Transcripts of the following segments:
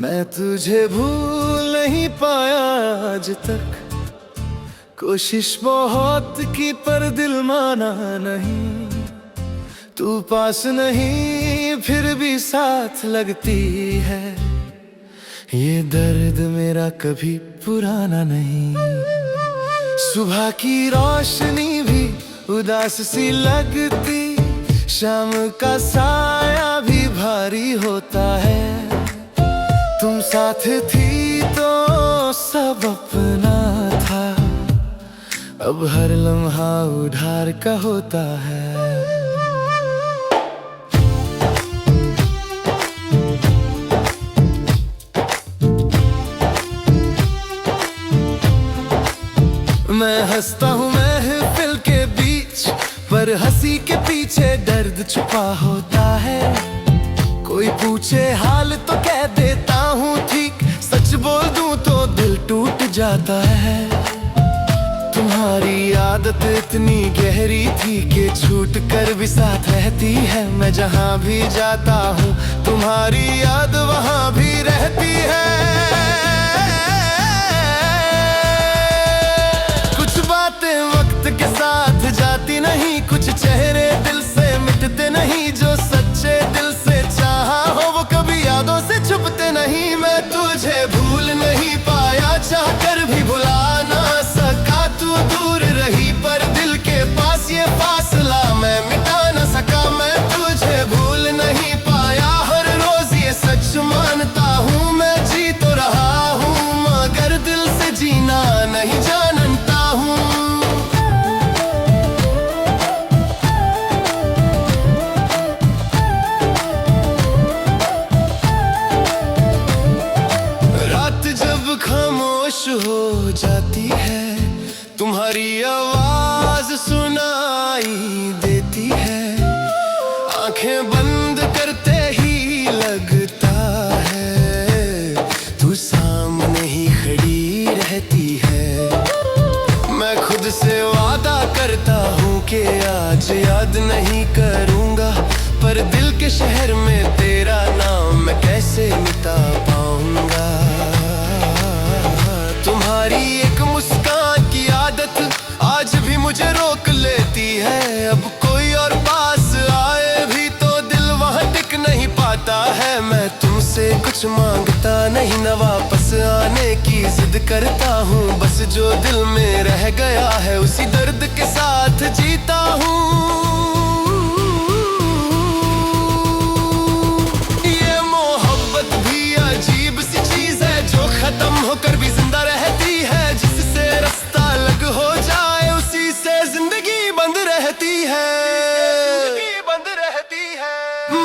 मैं तुझे भूल नहीं पाया आज तक। कोशिश बहुत की पर दिल माना नहीं। तू पास नहीं फिर भी साथ लगती है। ये दर्द मेरा कभी पुराना नहीं। सुबह की रोशनी भी उदास सी लगती। शाम का साया भी भारी होता है। तुम साथ थी तो सब अपना था। अब हर लम्हा उधार का होता है। मैं हंसता हूँ महफिल के बीच, पर हंसी के पीछे दर्द छुपा होता है। कोई पूछे हाल तो कह देता हूँ ठीक। सच बोल दूँ तो दिल टूट जाता है। तुम्हारी आदत इतनी गहरी थी कि छूट कर भी साथ रहती है। मैं जहाँ भी जाता हूँ तुम्हारी याद वहाँ भी रहती है। वक्त के साथ जाती नहीं, कुछ चेहरे दिल से मिटते नहीं। जो सच्चे दिल से चाहा हो वो कभी यादों से छुपते नहीं। मैं तुझे भूल नहीं पाया, चाह कर भी भुला ना सका। तू दूर रही पर दिल के पास ये फासला मैं मिटा ना सका। मैं तुझे भूल नहीं पाया, हर रोज ये सच मानता हूँ। मैं जी तो रहा हूँ मगर दिल से जीना नहीं जानता हूँ। खामोश हो जाती है, तुम्हारी आवाज सुनाई देती है। आंखें बंद करते ही लगता है तू सामने ही खड़ी रहती है। मैं खुद से वादा करता हूँ कि आज याद नहीं करूँगा, पर दिल के शहर में तेरा नाम मैं कैसे मिटा पाऊँगा। तुम्हारी एक मुस्कान की आदत आज भी मुझे रोक लेती है। अब कोई और पास आए भी तो दिल वहाँ टिक नहीं पाता है। मैं तुमसे कुछ मांगता नहीं, न वापस आने की जिद करता हूँ। बस जो दिल में रह गया है उसी दर्द के साथ जीता हूँ। ये मोहब्बत भी अजीब सी चीज है जो खत्म होकर भी जिंदा रहती है। जिससे रास्ता अलग हो जाए उसी से जिंदगी बंद रहती है।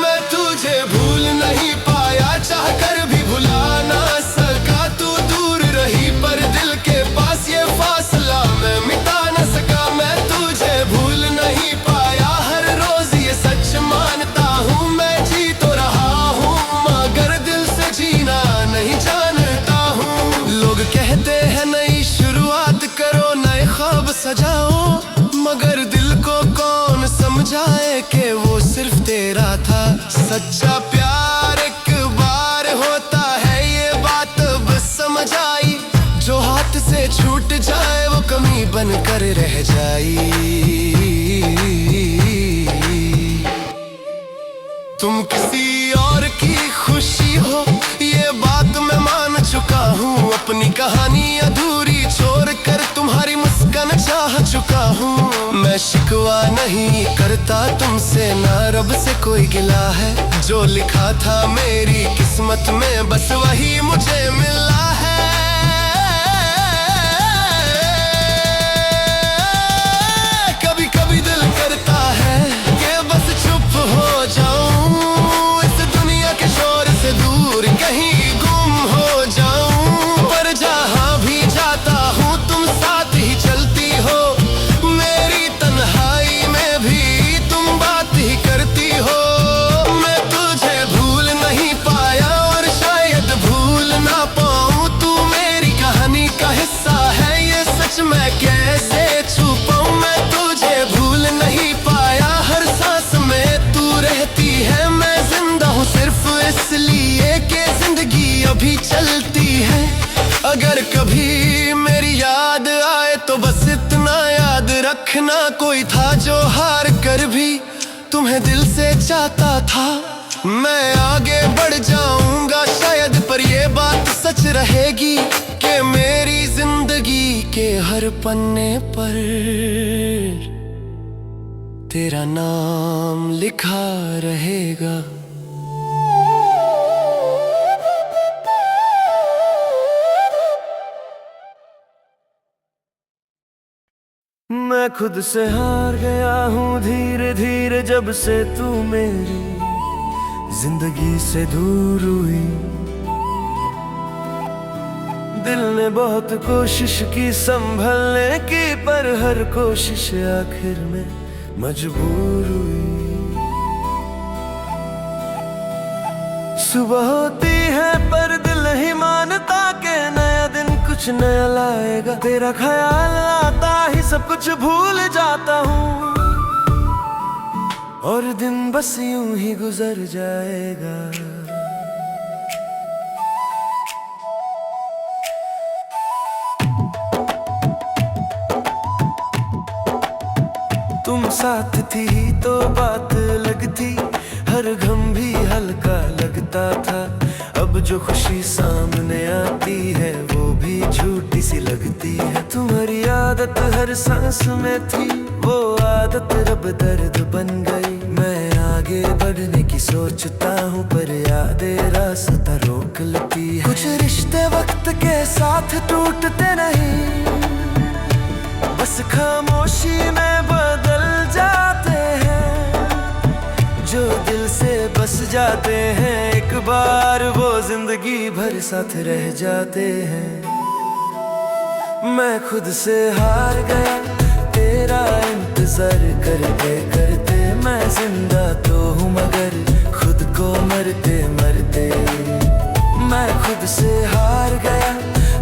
मैं तुझे भूल नहीं पाया, चाह कर भी भुला ना सका। तू दूर रही पर दिल के पास ये फासला मैं मिटा ना सका। मैं तुझे भूल नहीं पाया, हर रोज ये सच मानता हूँ। मैं जी तो रहा हूँ मगर दिल से जीना नहीं जानता हूँ। लोग कहते हैं नई शुरुआत करो, नए ख्वाब सजाओ, मगर दिल को कौन समझाए कि वो सिर्फ तेरा था। सच्चा प्यार एक बार होता है ये बात अब समझ आई। जो हाथ से छूट जाए वो कमी बनकर रह जाई। तुम किसी और की खुशी हो ये बात मैं मान चुका हूँ। अपनी कहानी अधूरी छोड़कर तुम्हारी मुस्कान चाह चुका हूँ। मैं शिकवा नहीं करता तुमसे, ना रब से कोई गिला है। जो लिखा था मेरी किस्मत में बस वही मुझे मिला है। कभी कभी दिल करता है कि बस चुप हो जाऊं, इस दुनिया के शोर से दूर कहीं गुम हो जाऊं। पर जहां भी जाता हूँ तुम साथ ही चलती हो। मेरी तन्हाई में भी तुम बात ही करती हो। मैं तुझे भूल नहीं पाया और शायद भूल ना पाऊं। भी चलती है। अगर कभी मेरी याद आए तो बस इतना याद रखना, कोई था जो हार कर भी तुम्हें दिल से चाहता था। मैं आगे बढ़ जाऊंगा शायद, पर ये बात सच रहेगी कि मेरी जिंदगी के हर पन्ने पर तेरा नाम लिखा रहेगा। मैं खुद से हार गया हूँ धीरे धीरे, जब से तू मेरी जिंदगी से दूर हुई। दिल ने बहुत कोशिश की संभलने की, पर हर कोशिश आखिर में मजबूर हुई। सुबह होती है पर दिल नहीं मानता कि नया दिन कुछ नया लाएगा। तेरा ख्याल आता ही सब कुछ भूल जाता हूँ, और दिन बस यूं ही गुजर जाएगा। तुम साथ थी तो बात लगती, हर गम भी हल्का लगता था। अब जो खुशी सामने आती है वो भी झूठी सी लगती है। तुम्हारी आदत हर सांस में थी, वो आदत रब दर्द बन गई। मैं आगे बढ़ने की सोचता हूँ पर यादें रास्ता रोक लेती है। कुछ रिश्ते वक्त के साथ टूटते नहीं, बस खामोशी में बदल जाते हैं। जो दिल से बस जाते हैं एक बार, वो जिंदगी भर साथ रह जाते हैं। मैं खुद से हार गया तेरा इंतजार करते करते। मैं जिंदा तो हूँ मगर खुद को मरते मरते। मैं खुद से हार गया,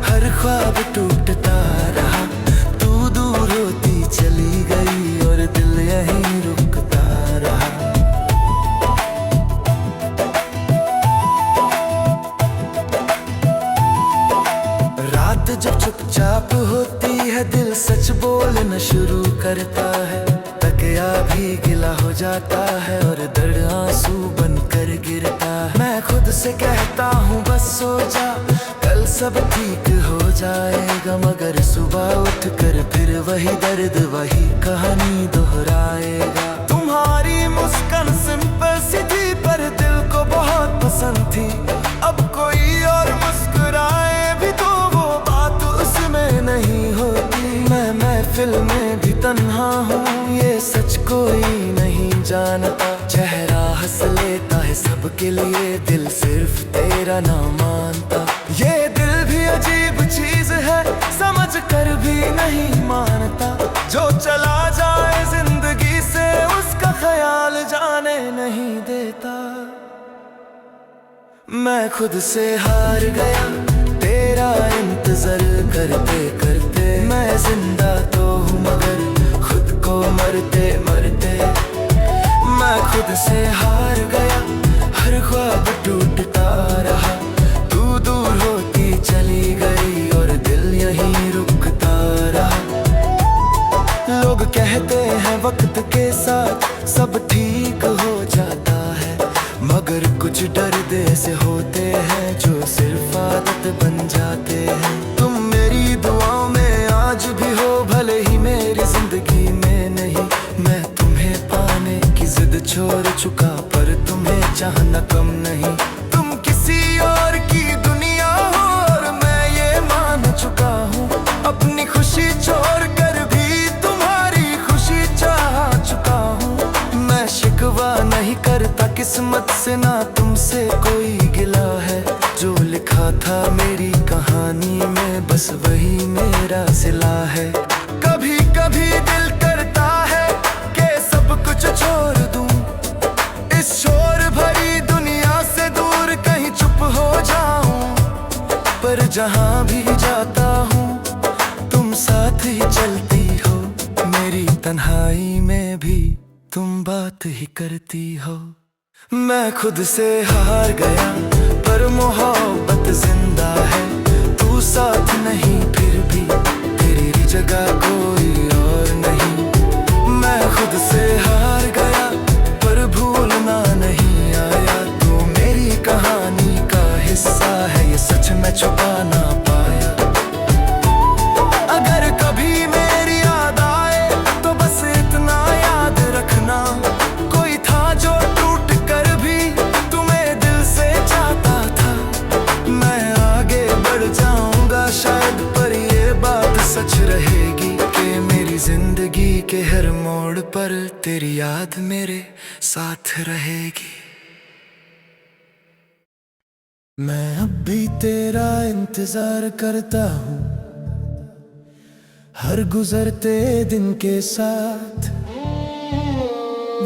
हर ख्वाब टूटता रहा। तू दूर होती चली गई और दिल यहीं रुकता रहा। रात जब चुपचाप होती है, दिल सच बोलना शुरू करता है। तकिया भी गिला हो जाता है और दर्द आंसू बनकर गिरता है। मैं खुद से कहता हूँ बस सो जा, कल सब ठीक हो जाएगा। मगर सुबह उठकर फिर वही दर्द वही कहानी दोहराएगा। तुम्हारी मुस्कान सिंपल सी थी पर दिल को बहुत पसंद थी। अब कोई और मुस्कुराए भी तो वो बात उसमें नहीं होती। मैं महफिल में भी तन्हा हूँ, ये सच कोई नहीं जानता। चेहरा हंस लेता है सबके लिए, दिल सिर्फ तेरा ना मानता। ये दिल भी अजीब चीज है, समझ कर भी नहीं मानता। जो चला जाए जिंदगी से उसका ख्याल जाने नहीं देता। मैं खुद से हार गया तेरा इंतजार करते करते। मैं जिंदा तो हूँ मगर खुद को मरते मरते। मैं खुद से हार गया, हर ख्वाब टूटता रहा। तू दूर होती चली गई और दिल यहीं रुकता रहा। लोग कहते हैं वक्त के साथ सब ठीक हो जाता है, मगर कुछ दर्द ऐसे होते हैं जो सिर्फ आदत बन जाते हैं। तुम मेरी दुआओं में आज भी हो, भले ही मेरी जिंदगी में नहीं। मैं तुम्हें पाने की जिद छोड़ चुका पर तुम्हें चाहना कम नहीं। तुम किसी और की दुनिया हो और मैं ये मान चुका हूँ। अपनी खुशी छोड़ कर भी तुम्हारी खुशी चाह चुका हूँ। मैं शिकवा नहीं करता किस्मत से, ना तुमसे कोई गिला है। जो लिखा था मेरी कहानी में बस वही मेरा सिला है। कभी कभी दिल करता है कि सब कुछ छोड़ दूं, इस शोर भरी दुनिया से दूर कहीं चुप हो जाऊं। पर जहां भी जाता हूं तुम साथ ही चलती हो, मेरी तन्हाई में भी तुम बात ही करती हो। मैं खुद से हार गया पर पर मोहब्बत जिंदा है। तू साथ नहीं फिर भी तेरी जगह कोई और नहीं। मैं खुद से हार गया पर भूलना नहीं आया। तू मेरी कहानी का हिस्सा है, ये सच मैं छुपा ना पाया। अगर कभी मेरी याद आए तो बस इतना याद रखना, कोई था जो टूट कर भी तुम्हें दिल से चाहता था। मैं आगे बढ़ जाऊंगा शायद, पर ये बात सच रहेगी कि मेरी जिंदगी के हर मोड़ पर तेरी याद मेरे साथ रहेगी। मैं अब भी तेरा इंतजार करता हूँ हर गुजरते दिन के साथ।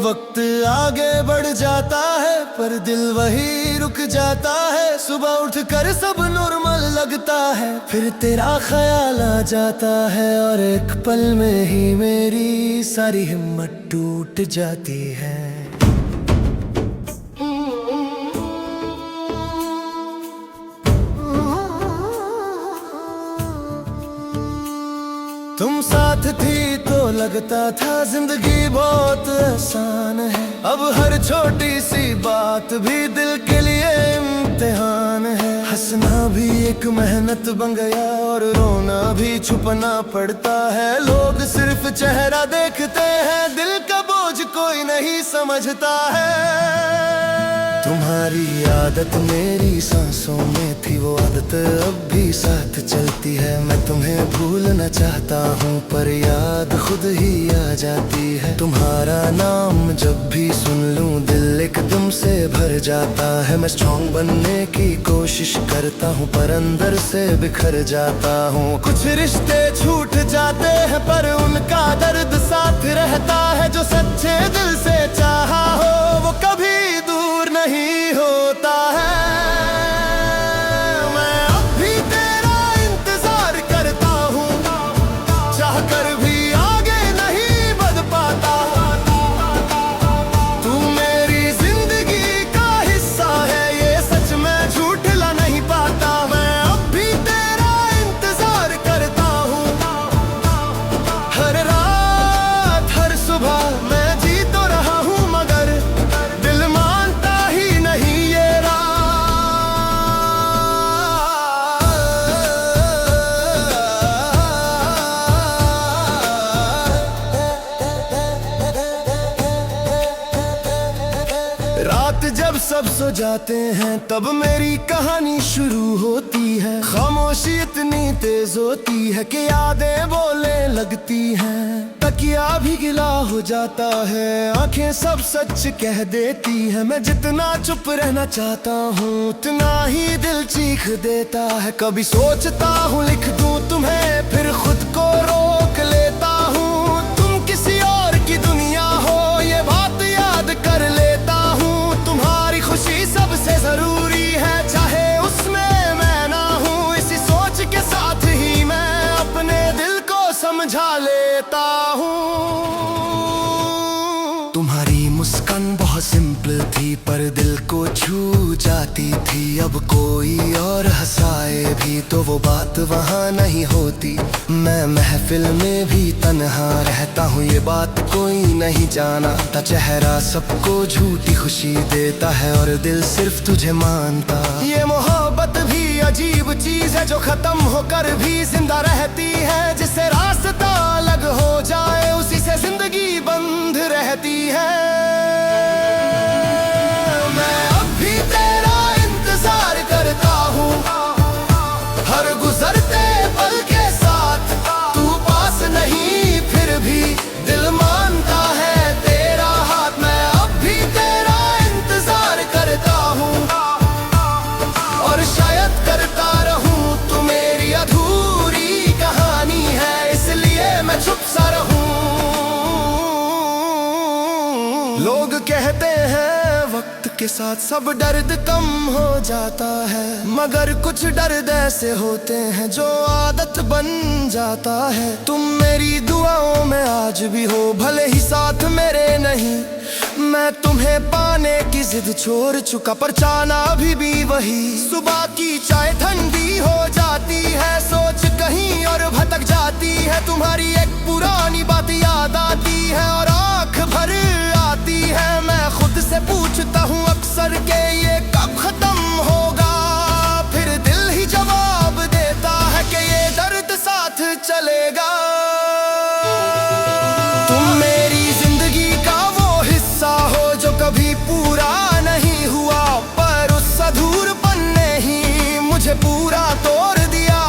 वक्त आगे बढ़ जाता है पर दिल वही रुक जाता है। सुबह उठकर सब नॉर्मल लगता है, फिर तेरा ख्याल आ जाता है और एक पल में ही मेरी सारी हिम्मत टूट जाती है। तुम साथ थी तो लगता था जिंदगी बहुत आसान है। अब हर छोटी सी बात भी दिल के लिए इम्तिहान है। हंसना भी एक मेहनत बन गया और रोना भी छुपना पड़ता है। लोग सिर्फ चेहरा देखते हैं, दिल का बोझ कोई नहीं समझता है। तुम्हारी आदत मेरी सांसों में थी, वो आदत अब भी साथ चलती है। मैं तुम्हें भूलना चाहता हूँ पर याद खुद ही आ जाती है। तुम्हारा नाम जब भी सुन लूँ दिल एकदम से भर जाता है। मैं स्ट्रॉन्ग बनने की कोशिश करता हूँ पर अंदर से बिखर जाता हूँ। कुछ रिश्ते छूट जाते हैं पर उनका दर्द साथ रहता है। जो सच्चे दिल से चाहा हो वो कभी दूर नहीं होता है। मैं अब भी तेरा इंतजार करता हूँ, चाह कर भी आगे नहीं बढ़ पाता। तू मेरी जिंदगी का हिस्सा है, ये सच मैं झूठला नहीं पाता। मैं अब भी तेरा इंतजार करता हूँ, हर रात हर सुबह मैं जी तो रहा हूँ मगर दिल मानता ही नहीं ये रात। रात जब सब सो जाते हैं तब मेरी कहानी शुरू होती है। खामोशी इतनी तेज होती है कि यादें बोलने लगती हैं। तकिया भी गिला हो जाता है, आंखें सब सच कह देती है। मैं जितना चुप रहना चाहता हूँ उतना ही दिल चीख देता है। कभी सोचता हूँ लिख दूँ तुम्हें, फिर खुद को रोक लेता हूँ। तुम किसी और की दुनिया हो ये बात याद कर लेता हूँ। तुम्हारी खुशी सबसे जरूरी है, चाहे उसमें मैं ना हूँ। इसी सोच के साथ ही मैं अपने दिल को समझा लेता हूँ। तुम्हारी मुस्कान बहुत सिंपल थी पर दिल को छू जाती थी। अब कोई और हंसाए भी तो वो बात वहाँ नहीं होती। मैं महफिल में भी तन्हा रहता हूँ, ये बात कोई नहीं जानता। चेहरा सबको झूठी खुशी देता है और दिल सिर्फ तुझे मानता। ये मोहब्बत भी अजीब चीज है जो खत्म होकर भी जिंदा रहती है। जिससे रास्ता अलग हो जाए उसी से जिंदगी बंद रहती है। मैं अब भी तेरा इंतजार करता हूँ हर गुजरते पल के साथ। तू पास नहीं फिर भी दिल मानता है तेरा हाथ। मैं अब भी तेरा इंतजार करता हूँ और शायद करता रहूँ। तू मेरी अधूरी कहानी है इसलिए मैं चुप सा रहूँ। लोग कहते हैं वक्त के साथ सब दर्द कम हो जाता है, मगर कुछ दर्द ऐसे होते हैं जो आदत बन जाता है। तुम मेरी दुआओं में आज भी हो, भले ही साथ मेरे नहीं मैं तुम्हें पाने की जिद छोड़ चुका, पर चाहना अभी भी वही। सुबह की चाय ठंडी हो जाती है, सोच कहीं और भटक जाती है। तुम्हारी एक पुरानी बात याद आती है और आंख भर आती है। मैं खुद से पूछता हूँ अक्सर के ये कब खत्म होगा, फिर दिल ही जवाब देता है कि ये दर्द साथ चलेगा। तुम मेरी जिंदगी का वो हिस्सा हो जो कभी पूरा नहीं हुआ, पर उस अधूरपन ने ही मुझे पूरा तोड़ दिया।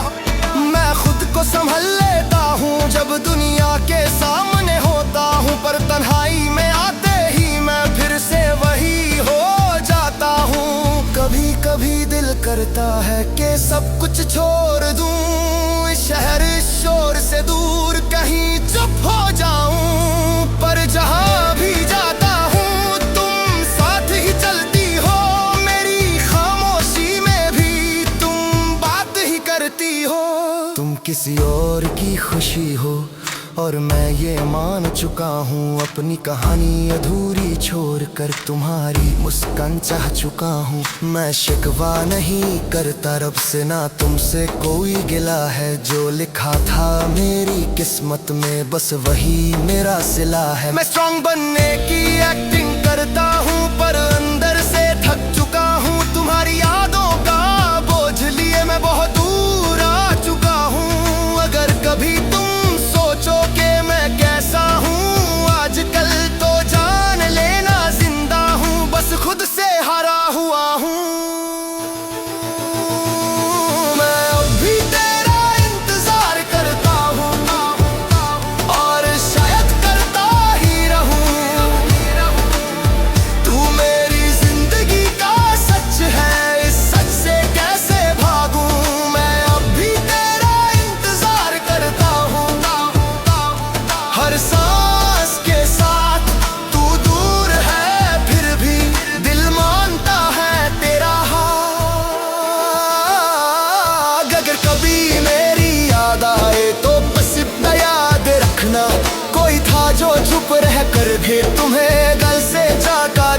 मैं खुद को संभल लेता हूँ जब दुनिया के सामने होता हूँ, पर तन्हाई में आते ही मैं फिर से वही हो जाता हूँ। कभी कभी दिल करता है कि सब कुछ छोड़ दूँ, इस शहर इस शोर से दूर कहीं चुप हो जाऊं। पर जहां भी जाता हूँ तुम साथ ही चलती हो, मेरी खामोशी में भी तुम बात ही करती हो। तुम किसी और की खुशी हो और मैं ये मान चुका हूँ, अपनी कहानी अधूरी छोड़कर तुम्हारी मुस्कान चाह चुका हूँ। मैं शिकवा नहीं करता रब से, ना तुमसे कोई गिला है। जो लिखा था मेरी किस्मत में बस वही मेरा सिला है। मैं स्ट्रॉन्ग बनने की एक्टिंग करता हूँ, पर अंदर से थक चुका हूँ। तुम्हारी यादों का बोझ लिए मैं बहुत दूर आ चुका हूँ। अगर कभी तुम सोचो कि मैं कैसा हूँ आजकल, तो जान लेना जिंदा हूँ, बस खुद से हारा हुआ हूँ। मैं अब भी तेरा इंतजार करता हूँ और शायद करता ही रहूँ। तू मेरी जिंदगी का सच है, इस सच से कैसे भागूं। मैं अब भी तेरा इंतजार करता हूँ, हर सांस के साथ तू दूर है, फिर भी दिल मानता है तेरा हाथ। अगर कभी मेरी याद आए तो बस इतना याद रखना, कोई था जो चुप रह कर भी तुम्हें गल से जागा।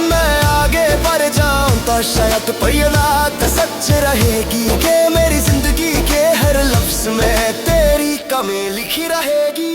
मैं आगे बढ़ जाऊं तो शायद ये बात सच रहेगी कि मेरी जिंदगी के हर लफ्ज में तेरी कमी लिखी रहेगी।